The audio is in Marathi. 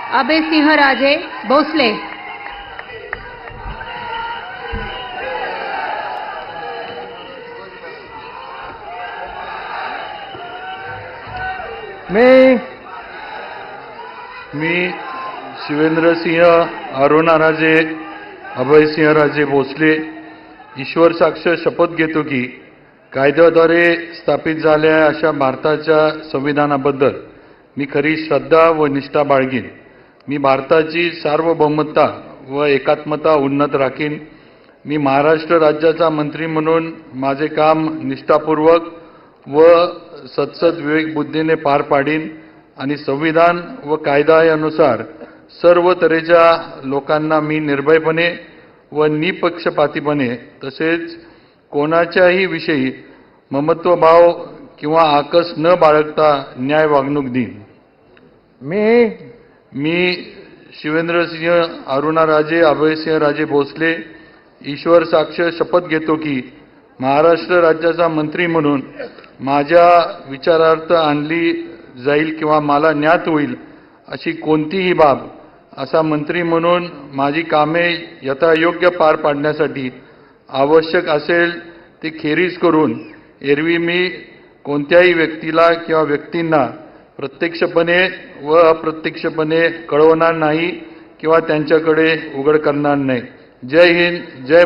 अभय सिंह राजे भोसले। मी शिवेंद्रसिंह अरुणाराजे अभयसिंहराजे भोसले ईश्वर साक्ष शपथ घेतो की कायद्याद्वारे स्थापित झालेल्या अशा भारताच्या संविधानाबद्दल मी खरी श्रद्धा व निष्ठा बाळगीन। मी भारताची सार्वभौमता व एकात्मता उन्नत राखीन। मी महाराष्ट्र राज्याचा मंत्री म्हणून माझे काम निष्ठापूर्वक व सत्सद विवेक बुद्धीने पार पाडीन आणि संविधान व कायदा यानुसार सर्व तऱ्हेच्या लोकांना मी निर्भयपणे व निपक्षपातीपणे तसेच कोणाच्याही विषयी ममत्वभाव किंवा आकस न बाळगता न्याय वागणूक देईन। मी शिवेंद्रसिंह अरुणाराजे अभयसिंहराजे भोसले ईश्वर साक्ष शपथ घेतो की महाराष्ट्र राज्याचा मंत्री म्हणून माझ्या विचारार्थ आणली जाईल किंवा मला ज्ञात होईल अशी कोणतीही बाब असा मंत्री म्हणून माझी कामे यथायोग्य पार पाडण्यासाठी आवश्यक असेल ती खेरीज करून एरवी मी कोणत्याही व्यक्तीला किंवा व्यक्तींना प्रत्यक्षपणे व अप्रत्यक्षपणे कळवणार नाही किंवा त्यांच्याकडे उघड करणार नाही। जय हिंद, जय